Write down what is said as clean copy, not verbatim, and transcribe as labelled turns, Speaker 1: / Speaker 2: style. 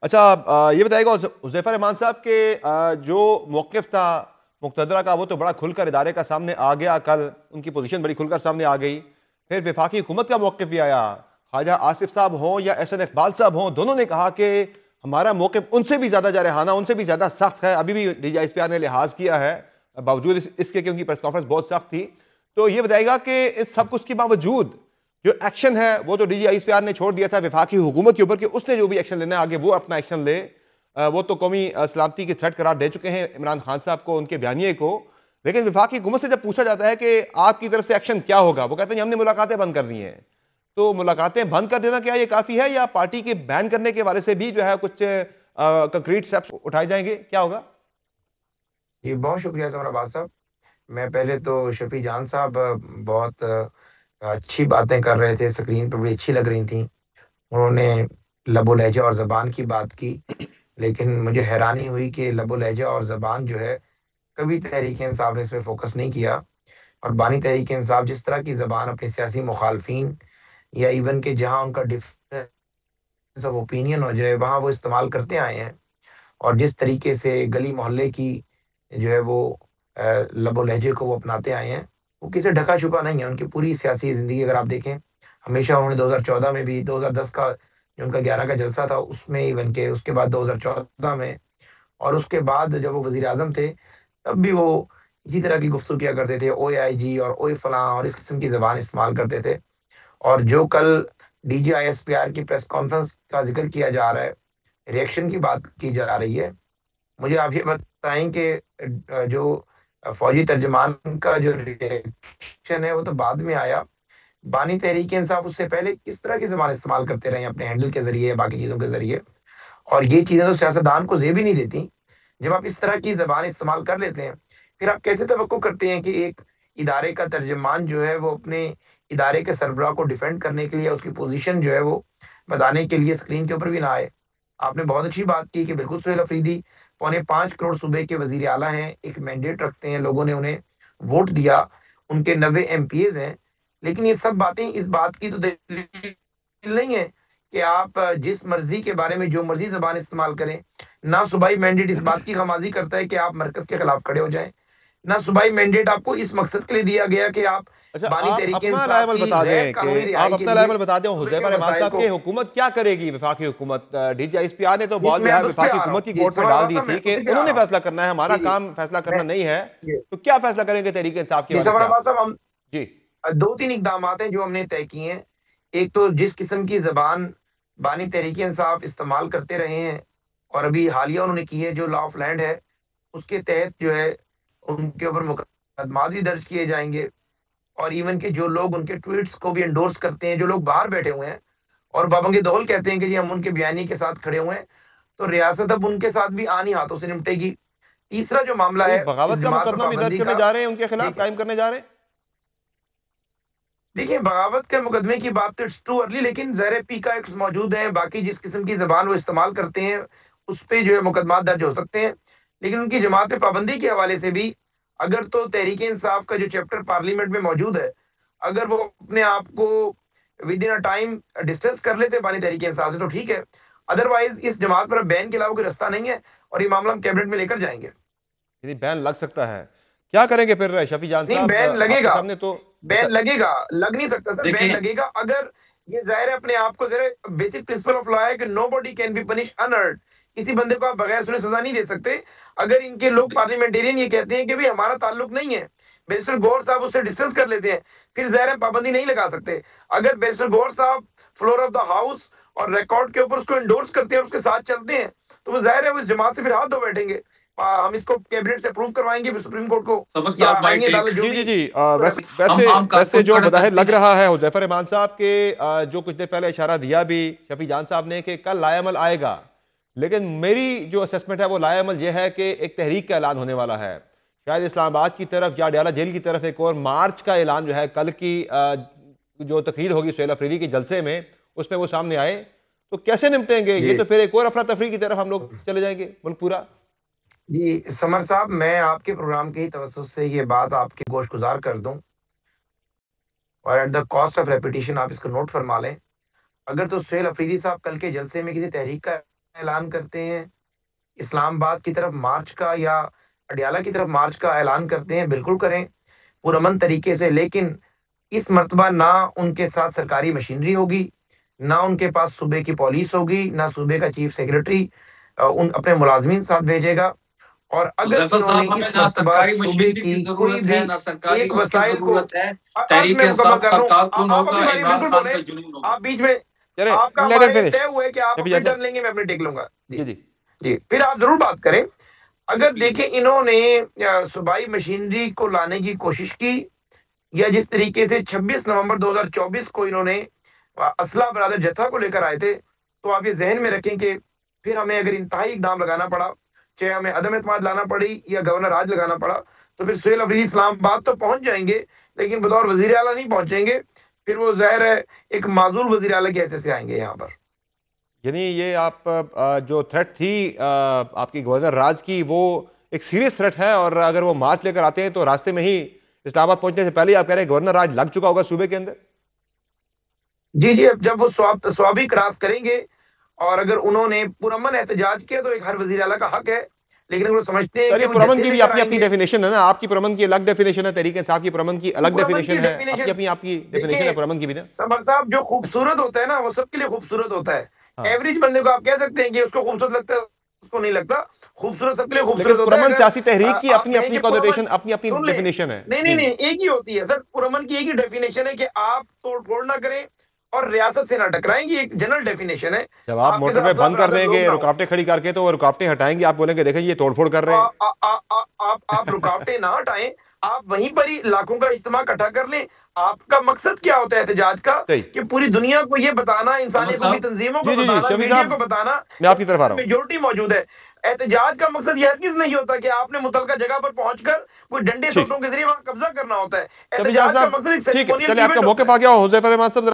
Speaker 1: اچھا یہ بتائیے گا حذیفہ رحمان صاحب کے جو موقف تھا مقتدرہ کا وہ تو بڑا کھل کر ادارے کا سامنے آ گیا، کل ان کی پوزیشن بڑی کھل کر سامنے آ گئی. پھر وفاقی حکومت کا موقف بھی آیا، خواجہ آصف صاحب ہوں یا احسن اقبال صاحب ہوں، دونوں نے کہا کہ ہمارا موقف ان سے بھی زیادہ جارحانہ، ان سے بھی زیادہ سخت ہے. ابھی بھی D G S P R نے لحاظ کیا ہے باوجود اس کے کہ ان کی پریس کانفرنس بہت سخت تھی. تو یہ بتائے گا کہ اس سب کچھ کے باوجود جو ایکشن ہے وہ تو D G S P R نے چھوڑ دیا تھا وفاقی حکومت کے اوپر کہ اس نے جو بھی ایکشن لینا ہے آگے وہ اپنا ایکشن لے. وہ تو قومی سلامتی کی تھریٹ قرار دے چکے ہیں عمران خان صاحب کو، ان کے بیانیے کو. لیکن وفاقی حکومت سے جب پوچھا جاتا ہے کہ آپ کی طرف سے ایکشن کیا ہوگا، وہ کہتے ہیں ہم نے ملاقاتیں بند کر دی ہیں. تو ملاقاتیں بند کر دینا کیا یہ کافی ہے، یا پارٹی کے بین کرنے کے حوالے سے بھی جو ہے کچھ کنکریٹ سٹیپس اٹھائے جائیں گے، کیا ہوگا؟
Speaker 2: جی بہت شکریہ سمر آباد صاحب. میں پہلے تو شفیع جان صاحب بہت اچھی باتیں کر رہے تھے، اسکرین پہ بڑی اچھی لگ رہی تھیں. انہوں نے لب و لہجہ اور زبان کی بات کی، لیکن مجھے حیرانی ہوئی کہ لب و لہجہ اور زبان جو ہے کبھی تحریک انصاف نے اس پہ فوکس نہیں کیا. اور بانی تحریک انصاف جس طرح کی زبان اپنے سیاسی مخالفین یا ایون کہ جہاں ان کا ڈفرینس آف اوپینین ہو جائے وہاں وہ استعمال کرتے آئے ہیں، اور جس طریقے سے گلی محلے کی جو ہے وہ لب و لہجے کو وہ اپناتے آئے ہیں، وہ کسی ڈھکا چھپا نہیں ہے. ان کی پوری سیاسی زندگی اگر آپ دیکھیں، ہمیشہ انہوں نے 2014 میں بھی، 2010 کا جو ان کا 11 کا جلسہ تھا اس میں، ایون کہ اس کے بعد 2014 میں، اور اس کے بعد جب وہ وزیر اعظم تھے تب بھی وہ اسی طرح کی گفتگو کیا کرتے تھے، اوے آئی جی اور اوے فلاں اور اس قسم کی زبان استعمال کرتے تھے. اور جو کل D G I S P R کی پریس کانفرنس کا ذکر کیا جا رہا ہے، ریئیکشن کی بات کی جا رہی ہے، مجھے آپ یہ بتائیں کہ جو فوجی ترجمان کا جو ریئیکشن ہے وہ تو بعد میں آیا. بانی تحریک انصاف اس سے پہلے کس طرح کی زبان استعمال کرتے رہے ہیں اپنے ہینڈل کے ذریعے، باقی چیزوں کے ذریعے، اور یہ چیزیں تو سیاستدان کو زیب ہی نہیں دیتی. جب آپ اس طرح کی زبان استعمال کر لیتے ہیں، پھر آپ کیسے توقع کرتے ہیں کہ ایک ادارے کا ترجمان جو ہے وہ اپنے ادارے کے سربراہ کو ڈیفینڈ کرنے کے لیے، اس کی پوزیشن جو ہے وہ بتانے کے لیے اسکرین کے اوپر بھی نہ آئے. آپ نے بہت اچھی بات کی کہ بالکل سہیل افریدی 4.25 کروڑ صوبے کے وزیر اعلیٰ ہیں، ایک مینڈیٹ رکھتے ہیں، لوگوں نے انہیں ووٹ دیا، ان کے 90 ایم پی ایز ہیں. لیکن یہ سب باتیں اس بات کی تو دلیل نہیں ہے کہ آپ جس مرضی کے بارے میں جو مرضی زبان استعمال کریں. نہ صوبائی مینڈیٹ اس بات کی خمازی کرتا ہے کہ آپ مرکز کے خلاف کھڑے ہو جائیں، نہ صوبائی مینڈیٹ آپ کو اس مقصد کے لیے دیا گیا کہ آپ
Speaker 1: اچھا
Speaker 2: بانی
Speaker 1: آپ
Speaker 2: تحریک
Speaker 1: اپنا لائے
Speaker 2: انصاف
Speaker 1: عمل
Speaker 2: کی
Speaker 1: بتا
Speaker 2: غیر
Speaker 1: دیں کہ
Speaker 2: قانونی
Speaker 1: آپ
Speaker 2: رہائی کے
Speaker 1: اپنا لائے
Speaker 2: لیے
Speaker 1: عمل بتا دیں
Speaker 2: صوبے کے
Speaker 1: حذیفہ رحمان
Speaker 2: مسائل
Speaker 1: صاحب
Speaker 2: کو.
Speaker 1: کہ حکومت کیا کرے گی. وفاقی حکومت D G S P R نے تو
Speaker 2: جی
Speaker 1: بال جو
Speaker 2: میں
Speaker 1: ہے
Speaker 2: اب اس پہ
Speaker 1: وفاقی
Speaker 2: آ رہا ہوں.
Speaker 1: حکومت کی
Speaker 2: جی
Speaker 1: کورٹ میں
Speaker 2: سمر
Speaker 1: ڈال
Speaker 2: آباد
Speaker 1: دی
Speaker 2: صاحب میں
Speaker 1: تھی کہ
Speaker 2: اسی پہ
Speaker 1: انہوں
Speaker 2: آ
Speaker 1: نے
Speaker 2: رہا ہوں.
Speaker 1: فیصلہ کرنا ہے، ہمارا
Speaker 2: جی جی
Speaker 1: کام فیصلہ
Speaker 2: میں
Speaker 1: کرنا نہیں ہے.
Speaker 2: جی
Speaker 1: تو کیا فیصلہ کریں گے تحریک انصاف کے
Speaker 2: جی
Speaker 1: حوالے
Speaker 2: سمر
Speaker 1: سے آپ؟
Speaker 2: آباد صاحب، ہم
Speaker 1: جی
Speaker 2: 2-3 اقدامات ہیں جو ہم نے طے کیے ہیں. ایک تو جس قسم کی زبان بانی تحریک انصاف استعمال کرتے رہے ہیں، اور ابھی حالیہ انہوں نے کی ہے جو لا آف لینڈ ہے اس کے تحت جو ہے ان کے اوپر مقدمات بھی درج کیے جائیں گے. اور ایون کہ جو لوگ ان کے ٹویٹس کو بھی انڈورس کرتے ہیں، جو لوگ باہر بیٹھے ہوئے ہیں اور بابنگ دول کہتے ہیں کہ جی ہم ان کے بیانی کے ساتھ کھڑے ہوئے ہیں، تو ریاست اب ان کے ساتھ بھی آنی ہاتھوں سے نمٹے گی. تیسرا جو معاملہ
Speaker 1: کوئی
Speaker 2: ہے اس
Speaker 1: بغاوت کا
Speaker 2: جماعت پر
Speaker 1: مقدمہ بھی درج
Speaker 2: پابندی
Speaker 1: کرنے
Speaker 2: کا،
Speaker 1: جا رہے ہیں ان کے خلاف،
Speaker 2: دیکھیں
Speaker 1: قائم کرنے جا رہے ہیں؟
Speaker 2: دیکھیں بغاوت کے مقدمے کی بات تو اٹس ٹو ارلی، لیکن زیر پی کا ایکٹس موجود ہیں، باقی جس قسم کی زبان وہ استعمال کرتے ہیں اس پہ جو ہے مقدمات درج ہو سکتے ہیں. لیکن ان کی جماعت پہ پابندی کے حوالے سے بھی اگر تو تحریک انصاف کا جو چیپٹر پارلیمنٹ میں موجود ہے، اگر وہ اپنے آپ کو ود ان ٹائم ڈسٹنس کر لیتے بانی تحریک انصاف سے تو ٹھیک ہے. ادروائز اس جماعت پر بین کے علاوہ کوئی رستہ نہیں ہے، اور یہ معاملہ ہم کیبنٹ میں لے کر جائیں گے.
Speaker 1: یعنی بین لگ سکتا ہے. کیا کریں گے پھر شفیع جان
Speaker 2: نہیں
Speaker 1: صاحب،
Speaker 2: بین لگے
Speaker 1: آپ کے
Speaker 2: گا،
Speaker 1: سامنے تو اچھا
Speaker 2: بین لگے گا، لگ نہیں سکتا سر، بین
Speaker 3: دیکھیں
Speaker 2: لگے گا. اگر یہ ظاہر ہے اپنے آپ کو ذرا بیسک پرنسپل آف لا ہے کہ no body can be punished unheard, کسی بندے کو آپ بغیر سنے سزا نہیں دے سکتے. اگر ان کے لوگ پارلیمنٹیرین یہ کہتے ہیں کہ بھی ہمارا تعلق نہیں ہے، بیرسٹر گور صاحب اس سے ڈسٹنس کر لیتے ہیں، پھر ظاہر ہے پابندی نہیں لگا سکتے. اگر بیرسٹر گور صاحب فلور آف دا ہاؤس اور ریکارڈ کے اوپر اس کو انڈورس کرتے ہیں اور اس کے ساتھ چلتے ہیں، تو وہ ظاہر ہے وہ اس جماعت سے پھر ہاتھ دھو بیٹھیں گے. ہم اس کو کیبنٹ سے اپروو کروائیں گے پھر سپریم کورٹ کو
Speaker 3: سبق
Speaker 2: یا
Speaker 3: صاحب
Speaker 2: آئینی
Speaker 3: مائٹ ایک
Speaker 2: عدالت جو
Speaker 1: جی جی
Speaker 2: بھی.
Speaker 1: جی ویسے
Speaker 3: ہم
Speaker 1: ویسے
Speaker 3: عام
Speaker 1: ویسے
Speaker 3: کارکن
Speaker 1: جو
Speaker 3: کھڑا
Speaker 1: بظاہر
Speaker 3: کرتے
Speaker 1: لگ
Speaker 3: ہیں.
Speaker 1: رہا ہے حذیفہ رحمان صاحب کے جو کچھ دیر پہلے اشارہ دیا بھی شفیع جان صاحب نے کہ کل لائے عمل آئے گا، لیکن میری جو اسیسمنٹ ہے وہ لائے عمل یہ ہے کہ ایک تحریک کا اعلان ہونے والا ہے. شاید اسلام آباد کی طرف یا ڈیالہ جیل کی طرف ایک اور مارچ کا اعلان جو ہے کل کی جو تقریر ہوگی سہیل افریدی کے جلسے میں اس میں وہ سامنے آئے. تو کیسے نمٹیں گے یہ؟
Speaker 2: جی
Speaker 1: تو پھر ایک اور افراتفری کی طرف ہم لوگ چلے جائیں گے ملک پورا.
Speaker 2: جی سمر صاحب، میں آپ کے پروگرام کے ہی توسط سے یہ بات آپ کے گوش گزار کر دوں، اور at the cost of repetition آپ اس کو نوٹ فرما لیں. اگر تو سہیل افریدی صاحب کل کے جلسے میں کسی تحریک کا اعلان کرتے ہیں، اسلام آباد کی طرف مارچ کا یا اڈیالہ کی طرف مارچ کا اعلان کرتے ہیں، بالکل کریں پرامن طریقے سے، لیکن اس مرتبہ نہ ان کے ساتھ سرکاری مشینری ہوگی، نہ ان کے پاس صوبے کی پولیس ہوگی، نہ صوبے کا چیف سیکرٹری ان اپنے ملازمین ساتھ بھیجے گا، اور اگر
Speaker 3: حذیفہ
Speaker 2: انہوں نے
Speaker 3: صاحب، ہمیں
Speaker 2: اس
Speaker 3: نہ
Speaker 2: مرتبہ
Speaker 3: سرکاری
Speaker 2: صوبے
Speaker 3: مشینری
Speaker 2: کی
Speaker 3: کی
Speaker 2: کوئی
Speaker 3: ضرورت
Speaker 2: بھی
Speaker 3: ہے، نہ سرکاری
Speaker 2: ایک
Speaker 3: اس کی
Speaker 2: وسائل کو
Speaker 3: ضرورت ہے،
Speaker 2: آج
Speaker 3: تحریک
Speaker 2: میں مکمل
Speaker 3: انصاف
Speaker 2: کر
Speaker 3: کا
Speaker 2: رہا ہوں،
Speaker 3: کارکن
Speaker 2: آپ
Speaker 3: ہوگا،
Speaker 2: اپنی باری
Speaker 3: عمران
Speaker 2: بالکل
Speaker 3: خان
Speaker 2: بولیں،
Speaker 3: کا جنون ہوگا۔
Speaker 2: آپ بیچ میں،
Speaker 1: چلے
Speaker 2: آپ کا
Speaker 1: لیٹ
Speaker 2: ہمارے
Speaker 1: فنش
Speaker 2: طے ہوئے کہ آپ
Speaker 1: شفیع
Speaker 2: اپنی
Speaker 1: جان
Speaker 2: ٹرن لیں گے، میں اپنی ٹیک لوں گا جی
Speaker 1: جی
Speaker 2: جی، پھر آپ ضرور بات کریں۔ اگر دیکھیں انہوں نے صوبائی مشینری کو لانے کی کوشش کی، یا جس طریقے سے 26 نومبر 2024 کو انہوں نے اسلحہ برادر جتھا کو لے کر آئے تھے، تو آپ یہ ذہن میں رکھیں کہ پھر ہمیں اگر انتہائی اقدام لگانا پڑا، چاہے ہمیں عدم اعتماد لانا پڑی یا گورنر راج لگانا پڑا، تو پھر سہیل افریدی اسلام آباد تو پہنچ جائیں گے، لیکن بطور وزیر اعلیٰ نہیں پہنچیں گے، پھر وہ ظاہر ہے ایک معزول وزیر اعلیٰ کی حیثیت سے آئیں گے یہاں پر۔
Speaker 1: یعنی یہ آپ جو تھریٹ تھی آپ کی گورنر راج کی، وہ ایک سیریس تھریٹ ہے، اور اگر وہ مارچ لے کر آتے ہیں تو راستے میں ہی اسلام آباد پہنچنے سے پہلے ہی آپ کہہ رہے ہیں گورنر راج لگ چکا ہوگا صوبے کے اندر؟
Speaker 2: جی جی، اب جب وہ سوابی کراس کریں گے، اور اگر انہوں نے پرامن احتجاج کیا تو ایک ہر وزیر اعلیٰ کا حق ہے، لیکن اگر وہ سمجھتے ہیں
Speaker 1: سر
Speaker 2: کہ
Speaker 1: یہ
Speaker 2: وہ
Speaker 1: پرامن
Speaker 2: جتھے
Speaker 1: کی
Speaker 2: لے
Speaker 1: بھی
Speaker 2: کر
Speaker 1: اپنی
Speaker 2: آئیں
Speaker 1: اپنی
Speaker 2: گے،
Speaker 1: ڈیفینیشن ہے نا، آپ کی پرامن کی الگ ڈیفینیشن ہے، تحریک انصاف کی پرامن کی الگ
Speaker 2: پرامن کی
Speaker 1: ڈیفینیشن ہے،
Speaker 2: ڈیفینیشن
Speaker 1: آپ کی ڈیفینیشن ہے
Speaker 2: دیکھیں
Speaker 1: پرامن کی بھی نا۔
Speaker 2: سمر صاحب، جو خوبصورت ہوتا ہے نا وہ سب کے لیے خوبصورت ہوتا ہے،
Speaker 1: ہاں
Speaker 2: ایوریج بندے کو آپ کہہ سکتے ہیں کہ اس کو خوبصورت لگتا ہے، اس کو نہیں لگتا، خوبصورت سب کے لیے
Speaker 1: لیکن
Speaker 2: خوبصورت ہوتا ہے۔
Speaker 1: پرامن
Speaker 2: اگر
Speaker 1: سیاسی تحریک کی
Speaker 2: آپ
Speaker 1: اپنی
Speaker 2: کہیں
Speaker 1: اپنی
Speaker 2: کہ پرامن،
Speaker 1: کنوٹیشن، اپنی اپنی
Speaker 2: سن لیں،
Speaker 1: ڈیفینیشن ہے
Speaker 2: نہیں نہیں
Speaker 1: جی جی۔
Speaker 2: نہیں، ایک ہی ہوتی ہے سر، پرامن کی ایک ہی ڈیفینیشن ہے کہ آپ توڑ پھوڑ نہ کریں اور ریاست سے نہ ٹکرائیں گی، ایک جنرل ڈیفینیشن ہے،
Speaker 1: جب آپ
Speaker 2: آپ کے
Speaker 1: موٹر
Speaker 2: ساتھ
Speaker 1: وے
Speaker 2: اسلحہ
Speaker 1: بند کر
Speaker 2: برادر
Speaker 1: دیں
Speaker 2: لوگ
Speaker 1: گے
Speaker 2: نہ ہوں۔
Speaker 1: رکاوٹیں کھڑی کر کے، تو وہ رکاوٹیں ہٹائیں گے، آپ بولیں گے دیکھیں یہ توڑ پھوڑ کر رہے ہیں۔
Speaker 2: آپ رکاوٹیں نہ ہٹائیں، آپ وہیں پر ہی لاکھوں کا اجتماع اکٹھا کر لیں۔ آپ کا مقصد کیا ہوتا ہے احتجاج کا؟
Speaker 1: صحیح
Speaker 2: کہ پوری دنیا کو یہ بتانا،
Speaker 3: سمر
Speaker 2: انسانی حقوقی
Speaker 3: صاحب،
Speaker 2: تنظیموں کو
Speaker 1: جی جی جی
Speaker 2: بتانا،
Speaker 1: شفیع
Speaker 2: میڈیا
Speaker 1: صاحب
Speaker 2: کو بتانا
Speaker 1: میں آپ کی طرف آ رہا ہوں۔
Speaker 2: میجورٹی موجود ہے۔ احتجاج کا مقصد یہ ہرگز نہیں ہوتا کہ آپ نے متعلقہ جگہ پر پہنچ کر کوئی ڈنڈے
Speaker 1: ٹھیک
Speaker 2: سوٹوں کے ذریعے وہاں قبضہ کرنا ہوتا ہے۔
Speaker 1: شفیع جان
Speaker 2: احتجاج کا
Speaker 1: صاحب
Speaker 2: مقصد ایک
Speaker 1: ٹھیک ہے،
Speaker 2: سیریمونیل
Speaker 1: چلے آپ کا
Speaker 2: ایونٹ ہوتا
Speaker 1: موقف
Speaker 2: ہے۔
Speaker 1: آ گیا ہو، حذیفہ رحمان صاحب